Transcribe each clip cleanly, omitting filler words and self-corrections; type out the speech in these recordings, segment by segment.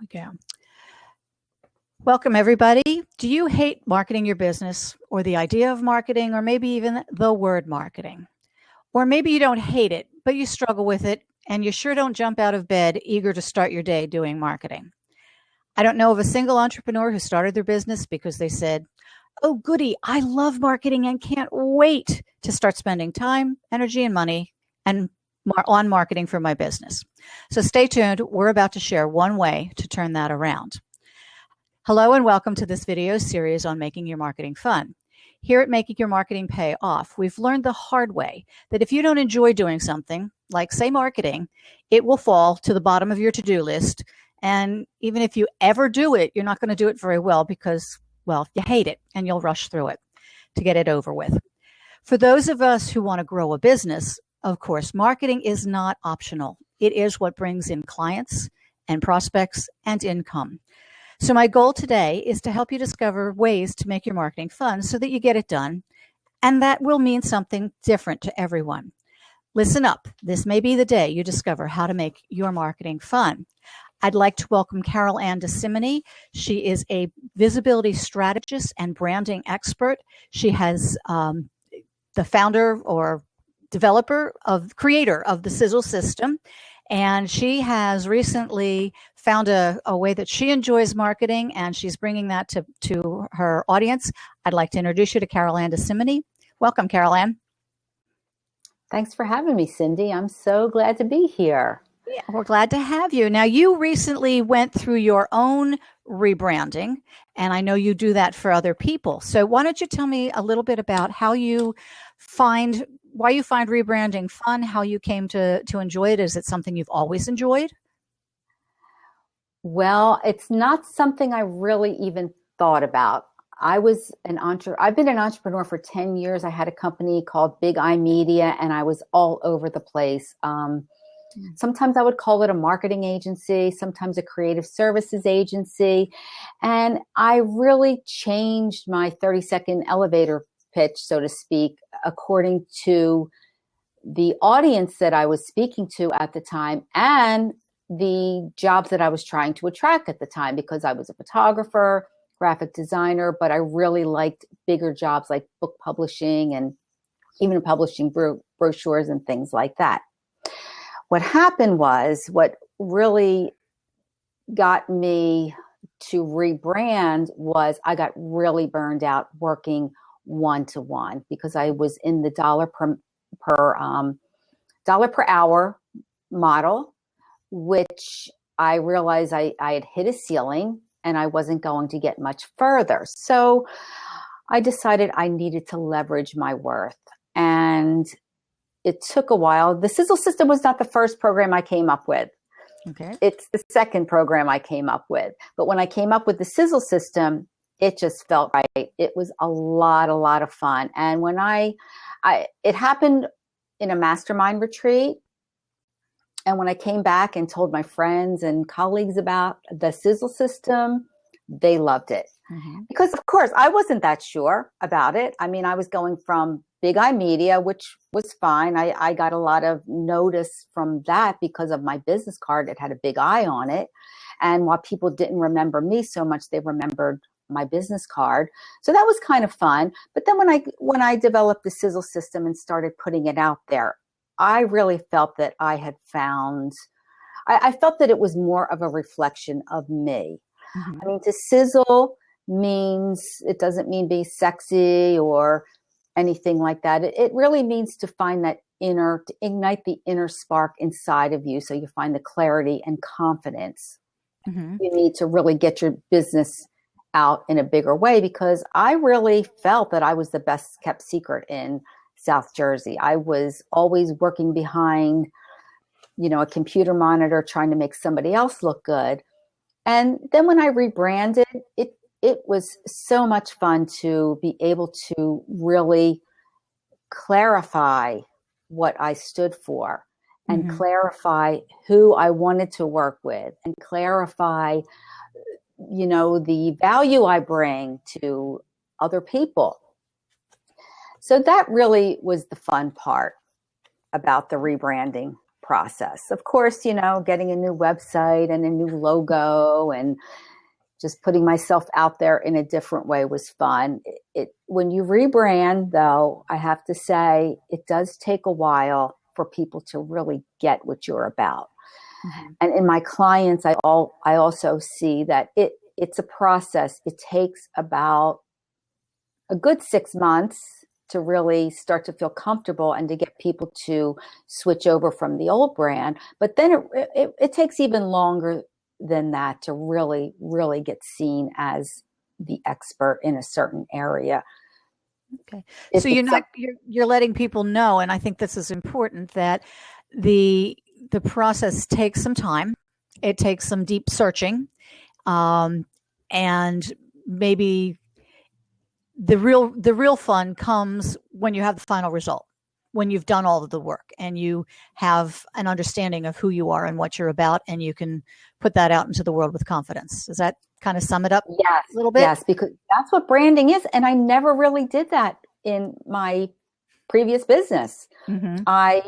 we go. Welcome, everybody. Do you hate marketing your business or the idea of marketing or maybe even the word marketing? Or maybe you don't hate it, but you struggle with it and you sure don't jump out of bed eager to start your day doing marketing. I don't know of a single entrepreneur who started their business because they said, oh, goody, I love marketing and can't wait to start spending time, energy, and money and on marketing for my business. So stay tuned. We're about to share one way to turn that around. Hello and welcome to this video series on making your marketing fun. Here at Making Your Marketing Pay Off, we've learned the hard way that if you don't enjoy doing something, like say marketing, it will fall to the bottom of your to-do list. And even if you ever do it, you're not going to do it very well because, well, you hate it and you'll rush through it to get it over with. For those of us who want to grow a business, of course, marketing is not optional. It is what brings in clients and prospects and income. So my goal today is to help you discover ways to make your marketing fun so that you get it done. And that will mean something different to everyone. Listen up. This may be the day you discover how to make your marketing fun. I'd like to welcome Carol Ann Desimine. She is a visibility strategist and branding expert. She has the founder or creator of the Sizzle system. And she has recently found a way that she enjoys marketing, and she's bringing that to her audience. I'd like to introduce you to Carol Ann Desimine. Welcome, Carol Ann. Thanks for having me, Cindy. I'm so glad to be here. Yeah, we're glad to have you. Now, you recently went through your own rebranding, and I know you do that for other people. So why don't you tell me a little bit about why you find rebranding fun, how you came to enjoy it? Is it something you've always enjoyed? Well, it's not something I really even thought about. I've been an entrepreneur for 10 years. I had a company called Big I Media, and I was all over the place. Sometimes I would call it a marketing agency, sometimes a creative services agency. And I really changed my 30-second elevator pitch, so to speak, according to the audience that I was speaking to at the time and the jobs that I was trying to attract at the time, because I was a photographer, graphic designer, but I really liked bigger jobs like book publishing and even publishing brochures and things like that. What happened was, what really got me to rebrand was I got really burned out working one-to-one because I was in the dollar per hour model, which I realized I had hit a ceiling and I wasn't going to get much further. So I decided I needed to leverage my worth. And it took a while. The Sizzle system was not the first program I came up with. Okay. It's the second program I came up with. But when I came up with the Sizzle system, it just felt right. It was a lot of fun. And when it happened in a mastermind retreat. And when I came back and told my friends and colleagues about the Sizzle system, they loved it. Mm-hmm. Because, of course, I wasn't that sure about it. I mean, I was going from Big I Media, which was fine. I got a lot of notice from that because of my business card. It had a big I on it. And while people didn't remember me so much, they remembered my business card. So that was kind of fun. But then when I developed the Sizzle system and started putting it out there, I really felt that I felt that it was more of a reflection of me. Mm-hmm. I mean, to sizzle it doesn't mean be sexy or anything like that. It really means to find to ignite the inner spark inside of you, so you find the clarity and confidence you need to really get your business out in a bigger way, because I really felt that I was the best kept secret in South Jersey. I was always working behind, a computer monitor trying to make somebody else look good. And then when I rebranded, it was so much fun to be able to really clarify what I stood for and clarify who I wanted to work with and clarify, the value I bring to other people. So that really was the fun part about the rebranding. process. Of course, getting a new website and a new logo and just putting myself out there in a different way was fun. When you rebrand, though, I have to say it does take a while for people to really get what you're about. Mm-hmm. And in my clients, I also see that it's a process. It takes about a good 6 months to really start to feel comfortable and to get people to switch over from the old brand. But then it takes even longer than that to really, really get seen as the expert in a certain area. Okay. So you're letting people know, and I think this is important, that the process takes some time. It takes some deep searching. And maybe the real fun comes when you have the final result, when you've done all of the work and you have an understanding of who you are and what you're about, and you can put that out into the world with confidence. Does that kind of sum it up a little bit? Yes, because that's what branding is. And I never really did that in my previous business. Mm-hmm. I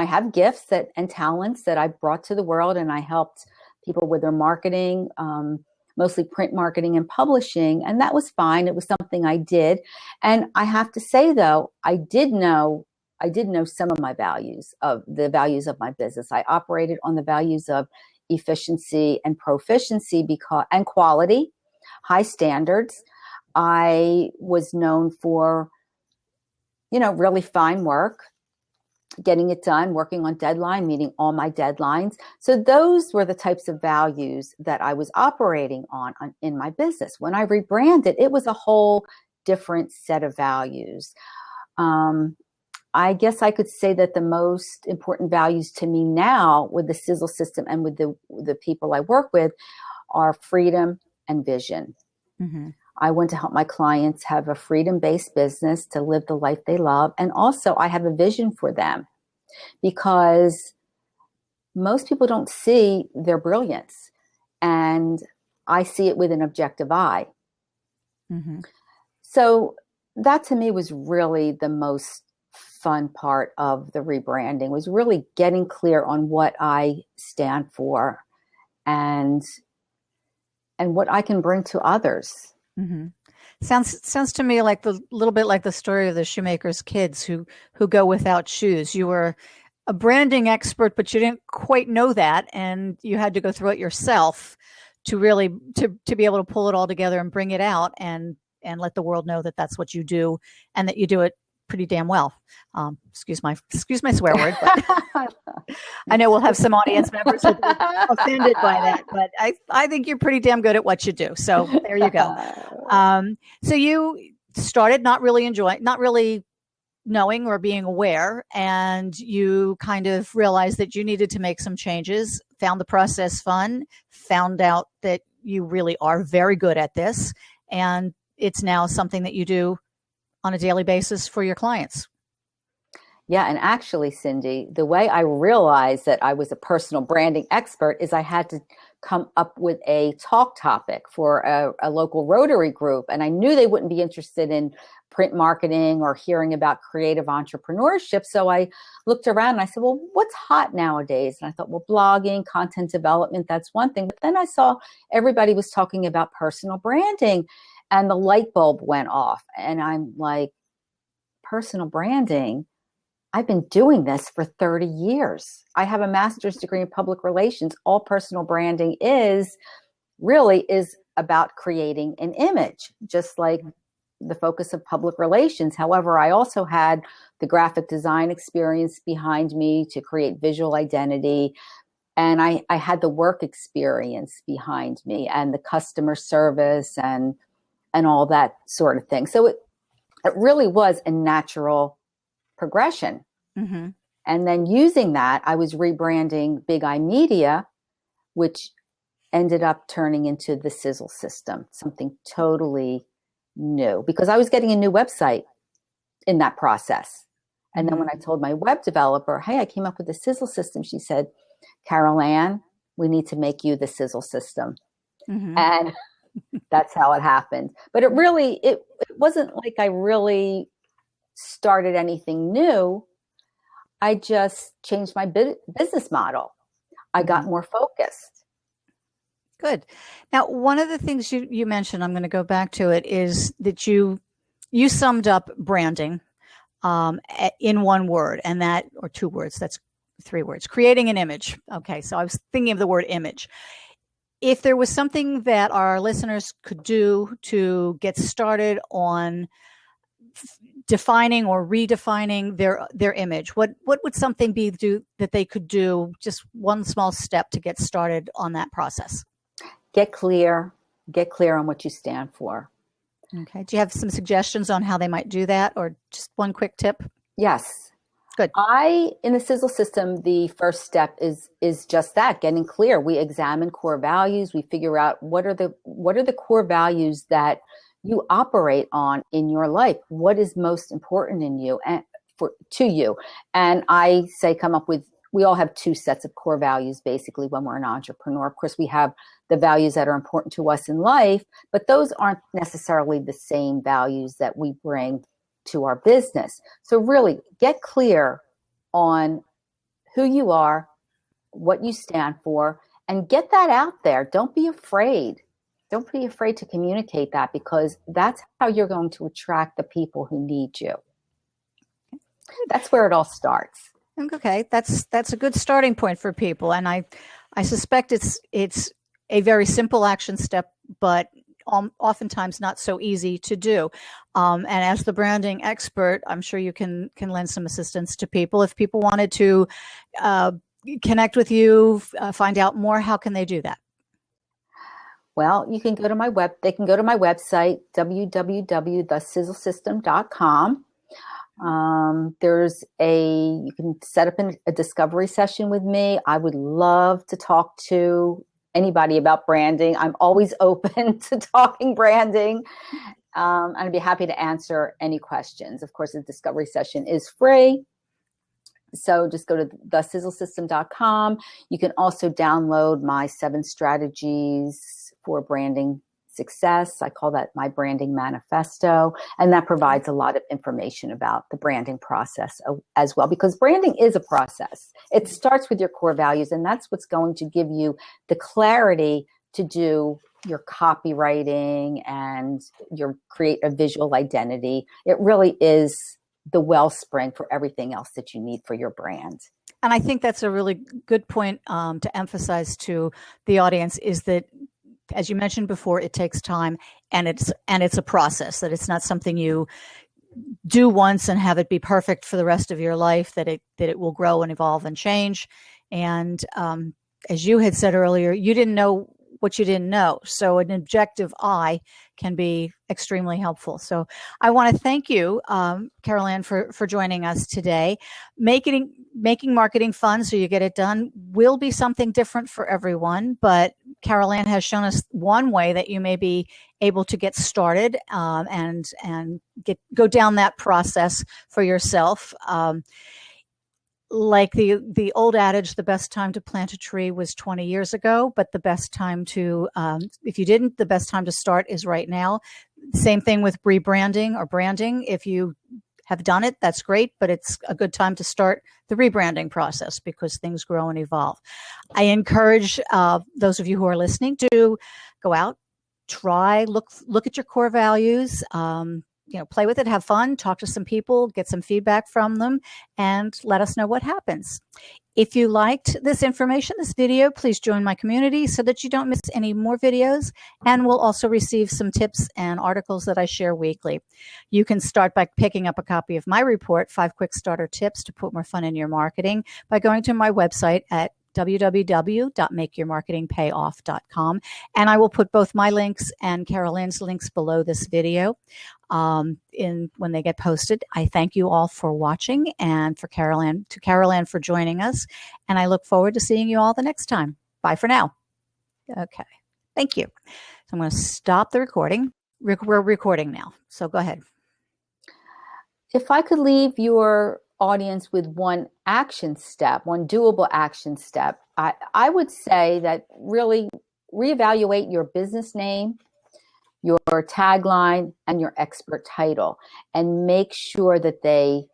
have gifts and talents that I brought to the world, and I helped people with their marketing, mostly print marketing and publishing. And that was fine. It was something I did. And I have to say, though, I did know some of my values, of the values of my business. I operated on the values of efficiency and proficiency and quality, high standards. I was known for, really fine work, getting it done, working on deadline, meeting all my deadlines. So those were the types of values that I was operating on in my business. When I rebranded, it was a whole different set of values. I guess I could say that the most important values to me now with the Sizzle system and with the people I work with are freedom and vision. Mm-hmm. I want to help my clients have a freedom-based business to live the life they love. And also I have a vision for them, because most people don't see their brilliance, and I see it with an objective eye. Mm-hmm. So that to me was really the most fun part of the rebranding, was really getting clear on what I stand for and what I can bring to others. Mm-hmm. Sounds to me like little bit like the story of the shoemaker's kids who go without shoes. You were a branding expert, but you didn't quite know that, and you had to go through it yourself to really to be able to pull it all together and bring it out and let the world know that that's what you do, and that you do it pretty damn well. Excuse my swear word, but I know we'll have some audience members who are offended by that, but I think you're pretty damn good at what you do. So there you go. So you started not really knowing or being aware, and you kind of realized that you needed to make some changes, found the process fun, found out that you really are very good at this, and it's now something that you do on a daily basis for your clients. Yeah. And actually, Cindy, the way I realized that I was a personal branding expert is I had to come up with a talk topic for a local Rotary group. And I knew they wouldn't be interested in print marketing or hearing about creative entrepreneurship. So I looked around and I said, well, what's hot nowadays? And I thought, well, blogging, content development, that's one thing. But then I saw everybody was talking about personal branding, and the light bulb went off. And I'm like, personal branding? I've been doing this for 30 years. I have a master's degree in public relations. All personal branding is about creating an image, just like the focus of public relations. However, I also had the graphic design experience behind me to create visual identity. And I had the work experience behind me and the customer service and all that sort of thing. So it really was a natural progression. Mm-hmm. And then using that, I was rebranding Big Eye Media, which ended up turning into the Sizzle system, something totally new, because I was getting a new website in that process. And then when I told my web developer, hey, I came up with the Sizzle system, she said, Carol Ann, we need to make you the Sizzle system. Mm-hmm. And that's how it happened. But it wasn't like I really started anything new. I just changed my business model. I got more focused. Good. Now, one of the things you mentioned, I'm going to go back to it, is that you summed up branding in one word, and that, or two words, that's three words, creating an image. Okay, so I was thinking of the word image. If there was something that our listeners could do to get started on defining or redefining their image, what would something be that they could do, just one small step to get started on that process? Get clear on what you stand for. Okay. Do you have some suggestions on how they might do that, or just one quick tip? Yes. Good. In the sizzle system, the first step is just that, getting clear. We examine core values. We figure out what are the core values that you operate on in your life. What is most important in you and to you? And I say, we all have two sets of core values, basically, when we're an entrepreneur. Of course, we have the values that are important to us in life, but those aren't necessarily the same values that we bring to our business. So really get clear on who you are, what you stand for, and get that out there. Don't be afraid. Don't be afraid to communicate that, because that's how you're going to attract the people who need you. That's where it all starts. Okay, that's a good starting point for people, and I suspect it's a very simple action step, but oftentimes not so easy to do. And as the branding expert, I'm sure you can lend some assistance to people. If people wanted to connect with you, find out more, how can they do that? Well, they can go to my website, www.thesizzlesystem.com. You can set up a discovery session with me. I would love to talk to anybody about branding. I'm always open to talking branding. And I'd be happy to answer any questions. Of course, the discovery session is free. So just go to thesizzlesystem.com. You can also download my 7 strategies for branding success. I call that my branding manifesto. And that provides a lot of information about the branding process as well, because branding is a process. It starts with your core values, and that's what's going to give you the clarity to do your copywriting and create a visual identity. It really is the wellspring for everything else that you need for your brand. And I think that's a really good point to emphasize to the audience, is that, as you mentioned before, it takes time, and it's a process, that it's not something you do once and have it be perfect for the rest of your life, that it will grow and evolve and change. And as you had said earlier, you didn't know what you didn't know. So an objective eye can be extremely helpful. So I want to thank you, Carol Ann, for joining us today. Making marketing fun so you get it done will be something different for everyone, but Carol Ann has shown us one way that you may be able to get started and go down that process for yourself. Like the old adage, the best time to plant a tree was 20 years ago, but the best time to, if you didn't, the best time to start is right now. Same thing with rebranding or branding. If you have done it, that's great, but it's a good time to start the rebranding process, because things grow and evolve. I encourage those of you who are listening to go out, try, look at your core values, play with it, have fun, talk to some people, get some feedback from them, and let us know what happens. If you liked this information, this video, please join my community so that you don't miss any more videos, and we'll also receive some tips and articles that I share weekly. You can start by picking up a copy of my report, 5 Quick Starter Tips to Put More Fun in Your Marketing, by going to my website at www.makeyourmarketingpayoff.com. And I will put both my links and Carol Ann's links below this video when they get posted. I thank you all for watching, and to Carol Ann for joining us. And I look forward to seeing you all the next time. Bye for now. Okay. Thank you. So I'm going to stop the recording. We're recording now. So go ahead. If I could leave your audience with one doable action step, I would say that really reevaluate your business name, your tagline, and your expert title, and make sure that they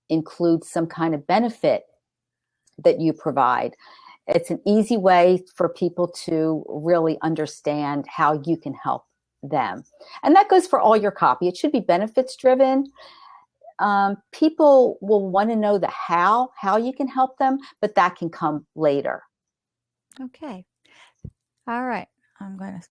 include some kind of benefit that you provide. It's an easy way for people to really understand how you can help them. And that goes for all your copy. It should be benefits driven. People will want to know the how you can help them, but that can come later. Okay. All right. I'm going to